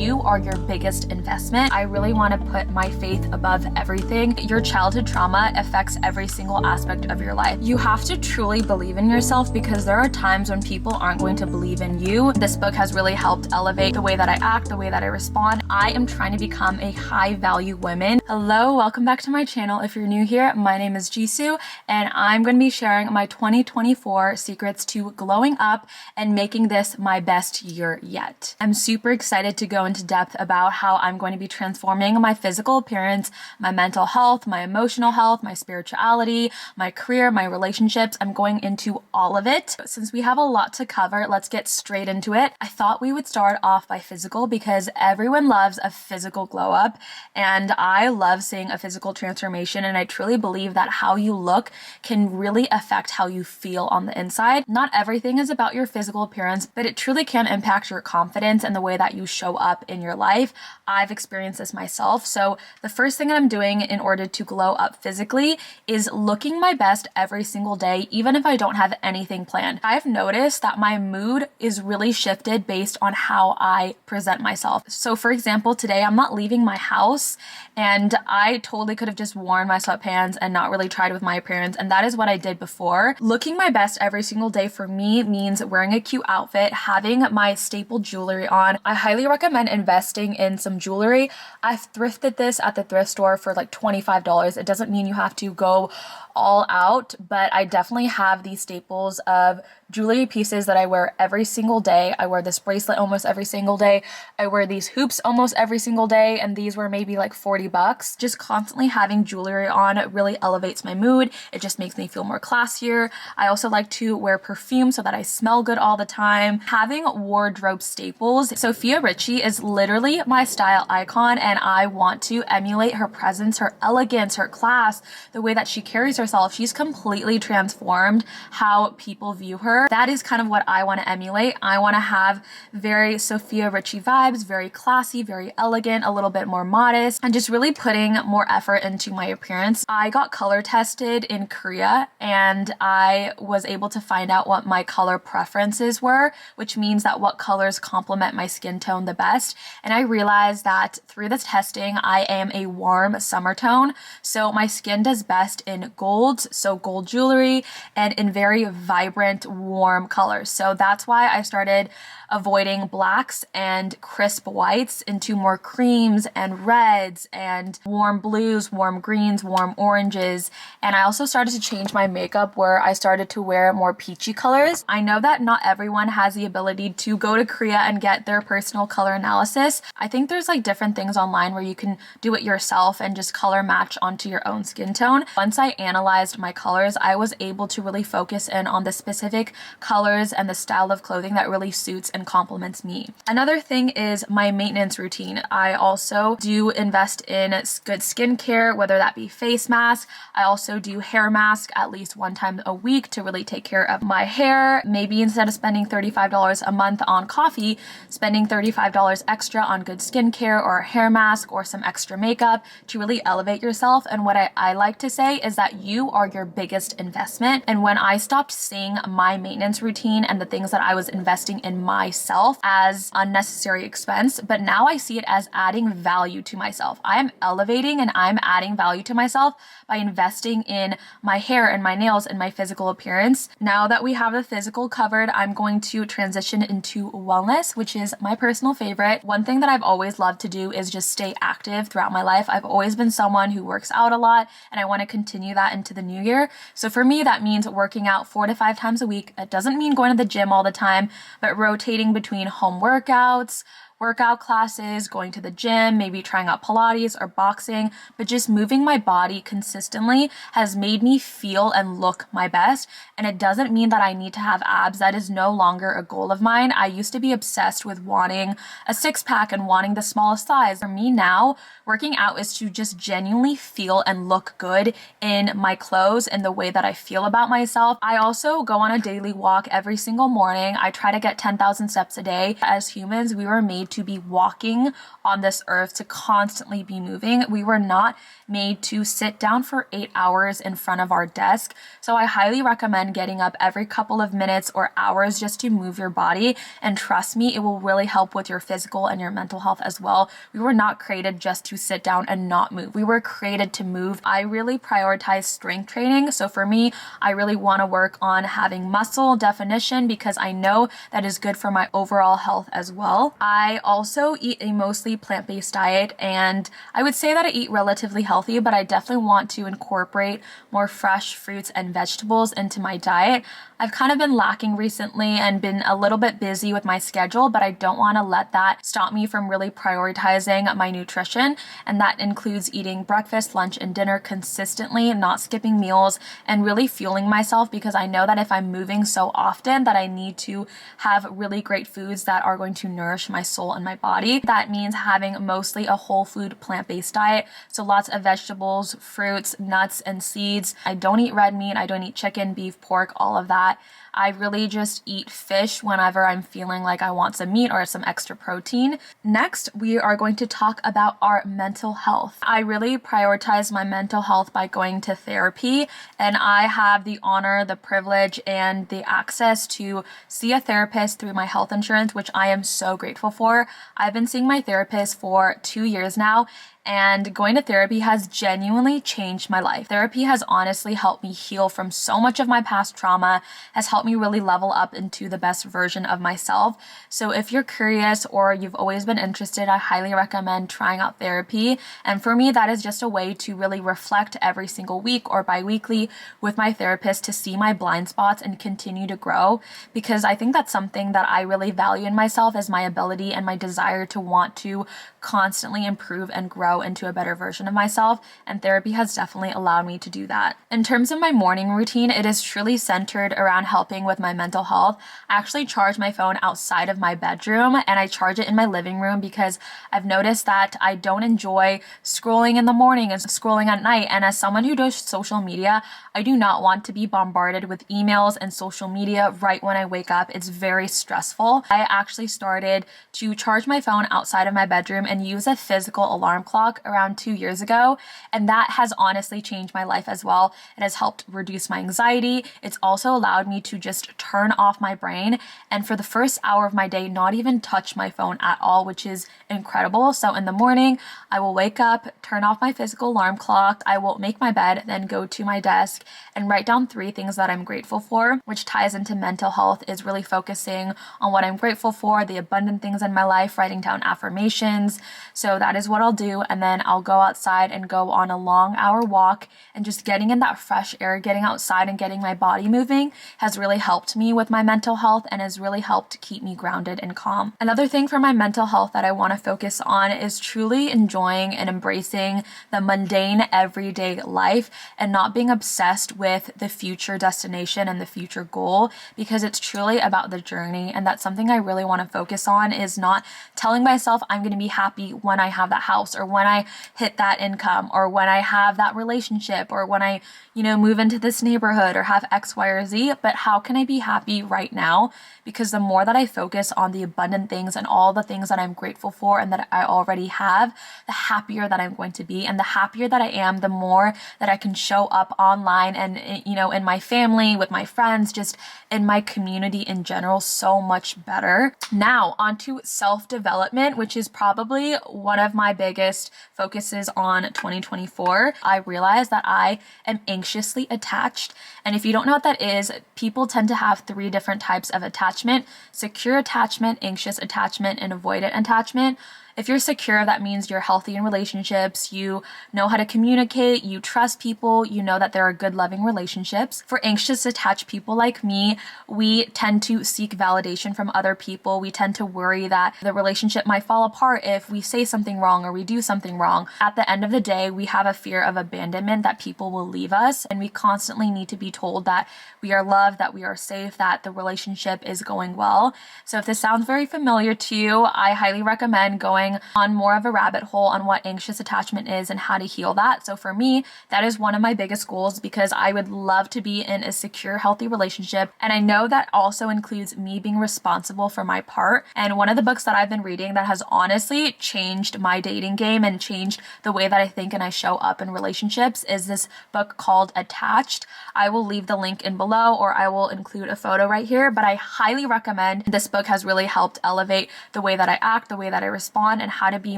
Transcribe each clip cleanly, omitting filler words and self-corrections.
you are your biggest investment. I really want to put my faith above everything. Your childhood trauma affects every single aspect of your life. You have to truly believe in yourself because there are times when people aren't going to believe in you. This book has really helped elevate the way that I act, the way that I respond. I am trying to become a high value woman. Hello, welcome back to my channel. If you're new here, my name is Jisoo and I'm going to be sharing my 2024 secrets to glowing up and making this my best year yet. I'm super excited to go into depth about how I'm going to be transforming my physical appearance, my mental health, my emotional health, my spirituality, my career, my relationships. I'm going into all of it. Since we have a lot to cover, let's get straight into it. I thought we would start off by physical because everyone loves a physical glow up and I love seeing a physical transformation, and I truly believe that how you look can really affect how you feel on the inside. Not everything is about your physical appearance, but it truly can impact your confidence and the way that you show up in your life. I've experienced this myself. So the first thing that I'm doing in order to glow up physically is looking my best every single day, even if I don't have anything planned. I've noticed that my mood is really shifted based on how I present myself. So for example, today I'm not leaving my house and I totally could have just worn my sweatpants and not really tried with my appearance. And that is what I did before. Looking my best every single day for me means wearing a cute outfit, having my staple jewelry on. I highly recommend investing in some jewelry. I've thrifted this at the thrift store for like $25. It doesn't mean you have to go all out, but I definitely have these staples of jewelry pieces that I wear every single day. I wear this bracelet almost every single day. I wear these hoops almost every single day, and these were maybe like $40. Just constantly having jewelry on really elevates my mood. It just makes me feel more classier. I also like to wear perfume so that I smell good all the time. Having wardrobe staples. Sofia Richie is literally my style icon, and I want to emulate her presence, her elegance, her class, the way that she carries herself. She's completely transformed how people view her. That is kind of what I want to emulate. I want to have very Sofia Richie vibes, very classy, very elegant, a little bit more modest, and just really putting more effort into my appearance. I got color tested in Korea and I was able to find out what my color preferences were, which means that what colors complement my skin tone the best. And I realized that through this testing, I am a warm summer tone. So my skin does best in golds, so gold jewelry, and in very vibrant, warm colors. So that's why I started avoiding blacks and crisp whites into more creams and reds and warm blues, warm greens, warm oranges. And I also started to change my makeup where I started to wear more peachy colors. I know that not everyone has the ability to go to Korea and get their personal color analysis. I think there's like different things online where you can do it yourself and just color match onto your own skin tone. Once I analyzed my colors, I was able to really focus in on the specific colors and the style of clothing that really suits and complements me. Another thing is my maintenance routine. I also do invest in good skincare, whether that be face mask. I also do hair mask at least one time a week to really take care of my hair. Maybe instead of spending $35 a month on coffee, spending $35 extra on good skincare or a hair mask or some extra makeup to really elevate yourself. And what I like to say is that you are your biggest investment. And when I stopped seeing my maintenance routine and the things that I was investing in myself as unnecessary expense, but now I see it as adding value to myself. I am elevating and I'm adding value to myself by investing in my hair and my nails and my physical appearance. Now that we have the physical covered, I'm going to transition into wellness, which is my personal favorite. One thing that I've always loved to do is just stay active throughout my life. I've always been someone who works out a lot and I want to continue that into the new year. So for me, that means working out 4 to 5 times a week. It doesn't mean going to the gym all the time, but rotating between home workouts, workout classes, going to the gym, maybe trying out Pilates or boxing, but just moving my body consistently has made me feel and look my best. And it doesn't mean that I need to have abs. That is no longer a goal of mine. I used to be obsessed with wanting a 6-pack and wanting the smallest size. For me now, working out is to just genuinely feel and look good in my clothes and the way that I feel about myself. I also go on a daily walk every single morning. I try to get 10,000 steps a day. As humans, we were made to be walking on this earth, to constantly be moving. We were not made to sit down for 8 hours in front of our desk. So I highly recommend getting up every couple of minutes or hours just to move your body. And trust me, it will really help with your physical and your mental health as well. We were not created just to sit down and not move. We were created to move. I really prioritize strength training. So for me, I really want to work on having muscle definition because I know that is good for my overall health as well. I also eat a mostly plant-based diet, and I would say that I eat relatively healthy, but I definitely want to incorporate more fresh fruits and vegetables into my diet. I've kind of been lacking recently and been a little bit busy with my schedule, but I don't want to let that stop me from really prioritizing my nutrition. And that includes eating breakfast, lunch, and dinner consistently, not skipping meals, and really fueling myself because I know that if I'm moving so often that I need to have really great foods that are going to nourish my soul and my body. That means having mostly a whole food plant-based diet. So lots of vegetables, fruits, nuts, and seeds. I don't eat red meat. I don't eat chicken, beef, pork, all of that. I really just eat fish whenever I'm feeling like I want some meat or some extra protein. Next, we are going to talk about our mental health. I really prioritize my mental health by going to therapy, and I have the honor, the privilege, and the access to see a therapist through my health insurance, which I am so grateful for. I've been seeing my therapist for 2 years now, and going to therapy has genuinely changed my life. Therapy has honestly helped me heal from so much of my past trauma, has helped me really level up into the best version of myself. So if you're curious or you've always been interested, I highly recommend trying out therapy. And for me, that is just a way to really reflect every single week or bi-weekly with my therapist to see my blind spots and continue to grow, because I think that's something that I really value in myself, is my ability and my desire to want to constantly improve and grow into a better version of myself, and therapy has definitely allowed me to do that. In terms of my morning routine, it is truly centered around helping with my mental health. I actually charge my phone outside of my bedroom and I charge it in my living room because I've noticed that I don't enjoy scrolling in the morning and scrolling at night. And as someone who does social media, I do not want to be bombarded with emails and social media right when I wake up. It's very stressful. I actually started to charge my phone outside of my bedroom and use a physical alarm clock around 2 years ago. And that has honestly changed my life as well. It has helped reduce my anxiety. It's also allowed me to just turn off my brain and for the first hour of my day, not even touch my phone at all, which is incredible. So in the morning, I will wake up, turn off my physical alarm clock. I will make my bed, then go to my desk and write down 3 things that I'm grateful for, which ties into mental health, is really focusing on what I'm grateful for, the abundant things in my life, writing down affirmations. So that is what I'll do. And then I'll go outside and go on a long hour walk, and just getting in that fresh air, getting outside and getting my body moving has really helped me with my mental health and has really helped keep me grounded and calm. Another thing for my mental health that I want to focus on is truly enjoying and embracing the mundane everyday life and not being obsessed with the future destination and the future goal, because it's truly about the journey. And that's something I really want to focus on, is not telling myself I'm going to be happy when I have that house or when I hit that income or when I have that relationship or when I, move into this neighborhood or have X, Y, or Z, but how can I be happy right now? Because the more that I focus on the abundant things and all the things that I'm grateful for and that I already have, the happier that I'm going to be. And the happier that I am, the more that I can show up online and, in my family, with my friends, just in my community in general, so much better. Now, onto self-development, which is probably one of my biggest focuses on 2024. I realize that I am anxiously attached. And if you don't know what that is, people tend to have 3 different types of attachment: secure attachment, anxious attachment, and avoidant attachment. If you're secure, that means you're healthy in relationships, you know how to communicate, you trust people, you know that there are good, loving relationships. For anxious attached people like me, we tend to seek validation from other people. We tend to worry that the relationship might fall apart if we say something wrong or we do something wrong. At the end of the day, we have a fear of abandonment, that people will leave us, and we constantly need to be told that we are loved, that we are safe, that the relationship is going well. So if this sounds very familiar to you, I highly recommend going going on more of a rabbit hole on what anxious attachment is and how to heal that. So for me, that is one of my biggest goals because I would love to be in a secure, healthy relationship. And I know that also includes me being responsible for my part. And one of the books that I've been reading that has honestly changed my dating game and changed the way that I think and I show up in relationships is this book called Attached. I will leave the link in below, or I will include a photo right here, but I highly recommend. This book has really helped elevate the way that I act, the way that I respond, and how to be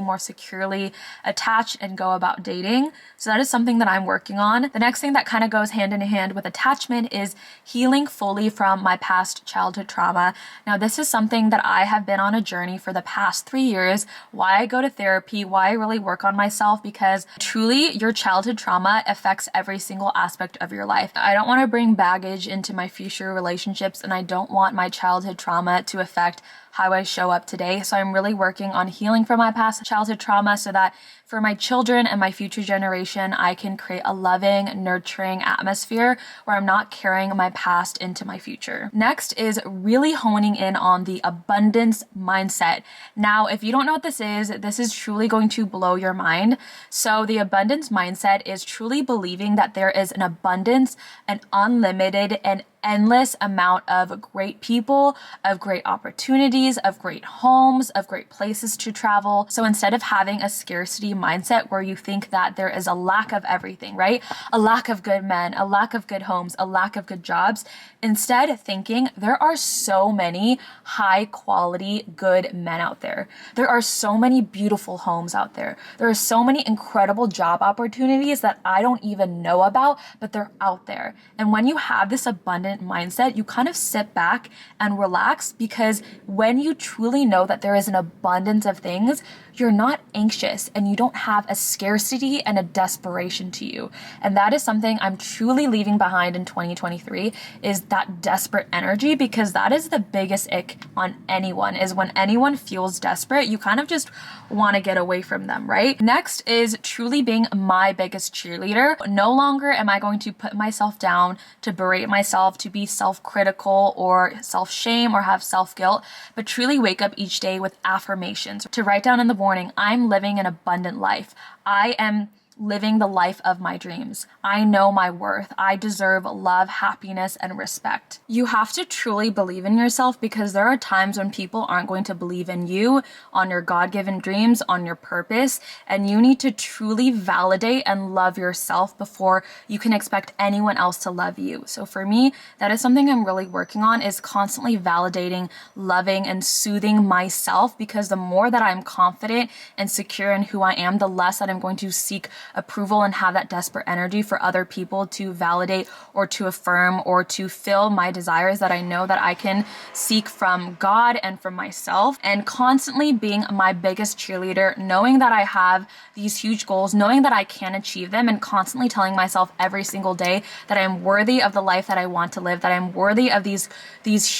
more securely attached and go about dating. So that is something that I'm working on. The next thing that kind of goes hand in hand with attachment is healing fully from my past childhood trauma. Now, this is something that I have been on a journey for the past 3 years, why I go to therapy, why I really work on myself, because truly your childhood trauma affects every single aspect of your life. I don't want to bring baggage into my future relationships, and I don't want my childhood trauma to affect how I show up today. So I'm really working on healing from my past childhood trauma so that for my children and my future generation, I can create a loving, nurturing atmosphere where I'm not carrying my past into my future. Next is really honing in on the abundance mindset. Now, if you don't know what this is truly going to blow your mind. So the abundance mindset is truly believing that there is an abundance, an unlimited, and endless amount of great people, of great opportunities, of great homes, of great places to travel. So instead of having a scarcity mindset where you think that there is a lack of everything, right? A lack of good men, a lack of good homes, a lack of good jobs. Instead, thinking there are so many high quality, good men out there. There are so many beautiful homes out there. There are so many incredible job opportunities that I don't even know about, but they're out there. And when you have this abundant mindset, you kind of sit back and relax, because when you truly know that there is an abundance of things, you're not anxious and you don't have a scarcity and a desperation to you. And that is something I'm truly leaving behind in 2023, is that desperate energy, because that is the biggest ick on anyone, is when anyone feels desperate, you kind of just want to get away from them, right? Next is truly being my biggest cheerleader. No longer am I going to put myself down, to berate myself, to be self-critical or self-shame or have self-guilt, but truly wake up each day with affirmations, to write down in the morning, I'm living an abundant life. I am living the life of my dreams. I know my worth. I deserve love, happiness, and respect. You have to truly believe in yourself, because there are times when people aren't going to believe in you, on your God-given dreams, on your purpose, and you need to truly validate and love yourself before you can expect anyone else to love you. So for me, that is something I'm really working on, is constantly validating, loving, and soothing myself, because the more that I'm confident and secure in who I am, the less that I'm going to seek approval and have that desperate energy for other people to validate or to affirm or to fill my desires that I know that I can seek from God and from myself. And constantly being my biggest cheerleader, knowing that I have these huge goals, knowing that I can achieve them, and constantly telling myself every single day that I'm worthy of the life that I want to live, that I'm worthy of these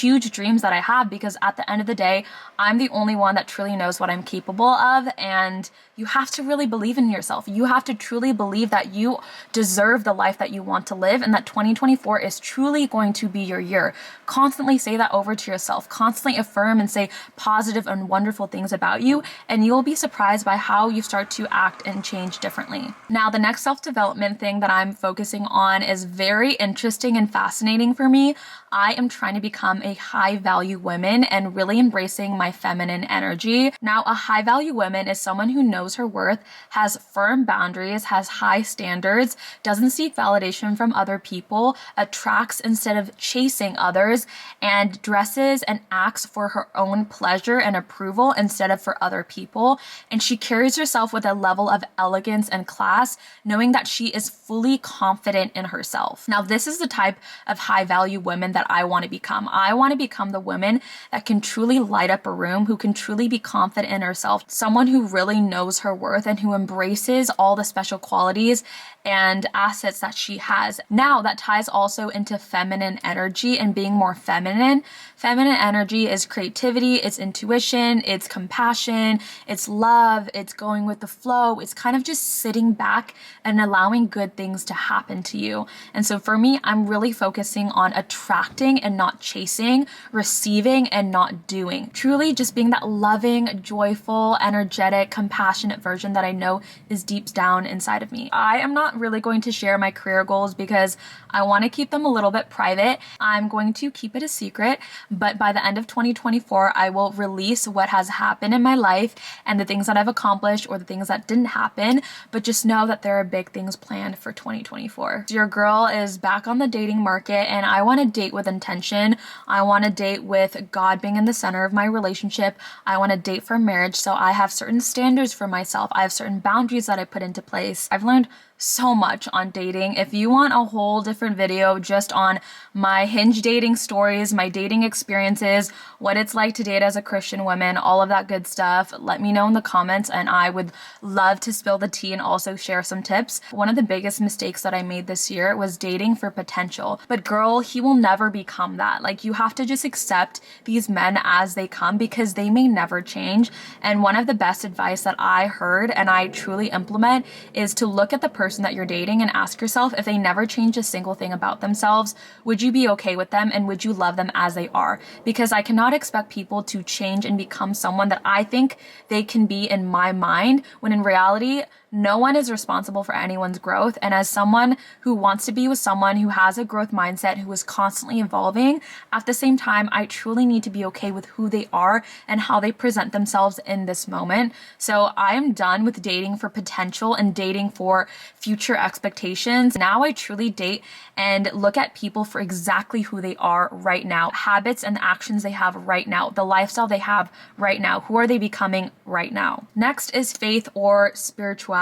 huge dreams that I have, because at the end of the day, I'm the only one that truly knows what I'm capable of. And you have to really believe in yourself. You have to truly believe that you deserve the life that you want to live, and that 2024 is truly going to be your year. Constantly say that over to yourself. Constantly affirm and say positive and wonderful things about you, and you will be surprised by how you start to act and change differently. Now, the next self-development thing that I'm focusing on is very interesting and fascinating for me. I am trying to become a high-value woman and really embracing my feminine energy. Now, a high-value woman is someone who knows her worth, has firm boundaries, has high standards, doesn't seek validation from other people, attracts instead of chasing others, and dresses and acts for her own pleasure and approval instead of for other people. And she carries herself with a level of elegance and class, knowing that she is fully confident in herself. Now, this is the type of high-value woman that I want to become. I want to become the woman that can truly light up a room, who can truly be confident in herself, someone who really knows her worth and who embraces all the special qualities and assets that she has. Now, that ties also into feminine energy and being more feminine. Feminine energy is creativity, it's intuition, it's compassion, it's love, it's going with the flow. It's kind of just sitting back and allowing good things to happen to you. And so for me, I'm really focusing on attracting and not chasing, receiving and not doing. Truly just being that loving, joyful, energetic, compassionate version that I know is deep down inside of me. I am not really going to share my career goals because I want to keep them a little bit private. I'm going to keep it a secret, but by the end of 2024, I will release what has happened in my life and the things that I've accomplished or the things that didn't happen, but just know that there are big things planned for 2024. Your girl is back on the dating market and I want to date with intention. I want to date with God being in the center of my relationship. I want to date for marriage. So I have certain standards for myself. I have certain boundaries that I put into place. I've learned so much on dating. If you want a whole different video just on my Hinge dating stories, my dating experiences, what it's like to date as a Christian woman, all of that good stuff, let me know in the comments and I would love to spill the tea and also share some tips. One of the biggest mistakes that I made this year was dating for potential. But girl, he will never become that. Like, you have to just accept these men as they come because they may never change. And one of the best advice that I heard and I truly implement is to look at the person that you're dating and ask yourself, if they never change a single thing about themselves, would you be okay with them and would you love them as they are? Because I cannot expect people to change and become someone that I think they can be in my mind, when in reality, no one is responsible for anyone's growth. And as someone who wants to be with someone who has a growth mindset, who is constantly evolving, at the same time, I truly need to be okay with who they are and how they present themselves in this moment. So I am done with dating for potential and dating for future expectations. Now I truly date and look at people for exactly who they are right now, habits and actions they have right now, the lifestyle they have right now, who are they becoming right now. Next is faith or spirituality.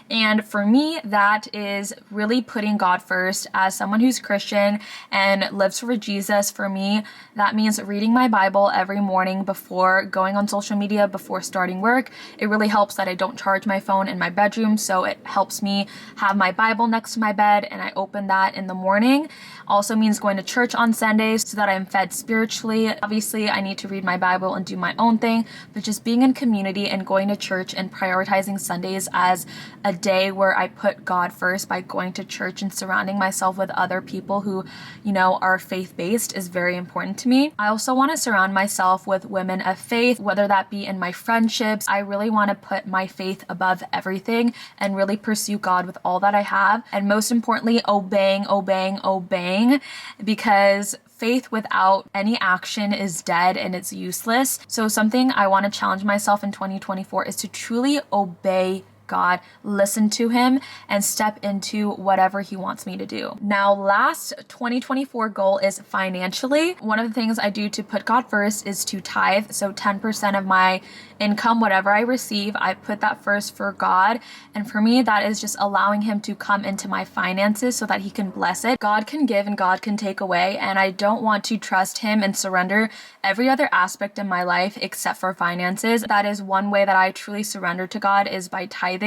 And for me, that is really putting God first. As someone who's Christian and lives for Jesus, for me, that means reading my Bible every morning before going on social media, before starting work. It really helps that I don't charge my phone in my bedroom, so it helps me have my Bible next to my bed and I open that in the morning. Also means going to church on Sundays so that I'm fed spiritually. Obviously, I need to read my Bible and do my own thing, but just being in community and going to church and prioritizing Sundays as a day where I put God first by going to church and surrounding myself with other people who, are faith-based is very important to me. I also want to surround myself with women of faith, whether that be in my friendships. I really want to put my faith above everything and really pursue God with all that I have. And most importantly, obeying, because faith without any action is dead and it's useless. So something I want to challenge myself in 2024 is to truly obey God, listen to him, and step into whatever he wants me to do. Now, last 2024 goal is financially. One of the things I do to put God first is to tithe. So 10% of my income, whatever I receive, I put that first for God. And for me, that is just allowing him to come into my finances so that he can bless it. God can give and God can take away. And I don't want to trust him and surrender every other aspect in my life except for finances. That is one way that I truly surrender to God, is by tithing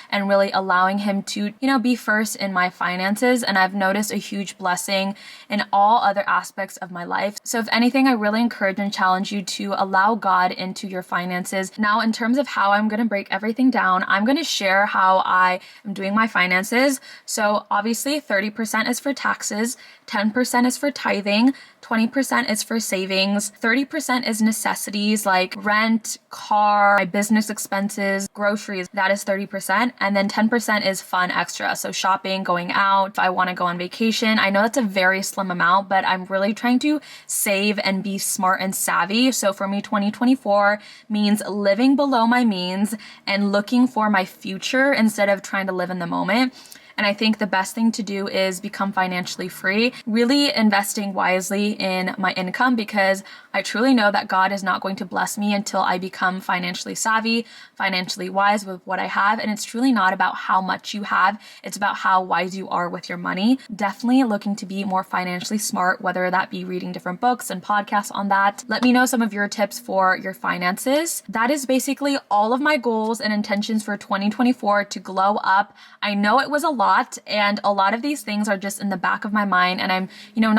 and really allowing him to, be first in my finances. And I've noticed a huge blessing in all other aspects of my life. So if anything, I really encourage and challenge you to allow God into your finances. Now, in terms of how I'm going to break everything down, I'm going to share how I am doing my finances. So obviously 30% is for taxes, 10% is for tithing, 20% is for savings, 30% is necessities like rent, car, my business expenses, groceries, that is 30%. And then 10% is fun extra. So shopping, going out, if I want to go on vacation. I know that's a very slim amount, but I'm really trying to save and be smart and savvy. So for me, 2024 means living below my means and looking for my future instead of trying to live in the moment. And I think the best thing to do is become financially free, really investing wisely in my income, because I truly know that God is not going to bless me until I become financially savvy, financially wise with what I have. And it's truly not about how much you have. It's about how wise you are with your money. Definitely looking to be more financially smart, whether that be reading different books and podcasts on that. Let me know some of your tips for your finances. That is basically all of my goals and intentions for 2024 to glow up. I know it was a lot. lot, and a lot of these things are just in the back of my mind, and I'm,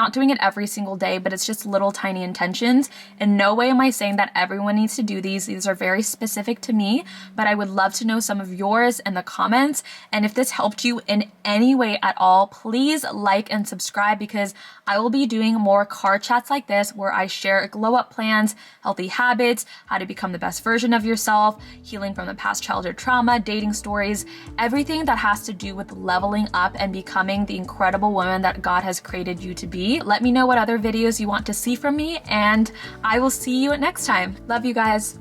not doing it every single day, but it's just little tiny intentions. In no way am I saying that everyone needs to do these. These are very specific to me, but I would love to know some of yours in the comments. And if this helped you in any way at all, please like and subscribe, because I will be doing more car chats like this where I share glow up plans, healthy habits, how to become the best version of yourself, healing from the past childhood trauma, dating stories, everything that has to do with leveling up and becoming the incredible woman that God has created you to be. Let me know what other videos you want to see from me, and I will see you next time. Love you guys.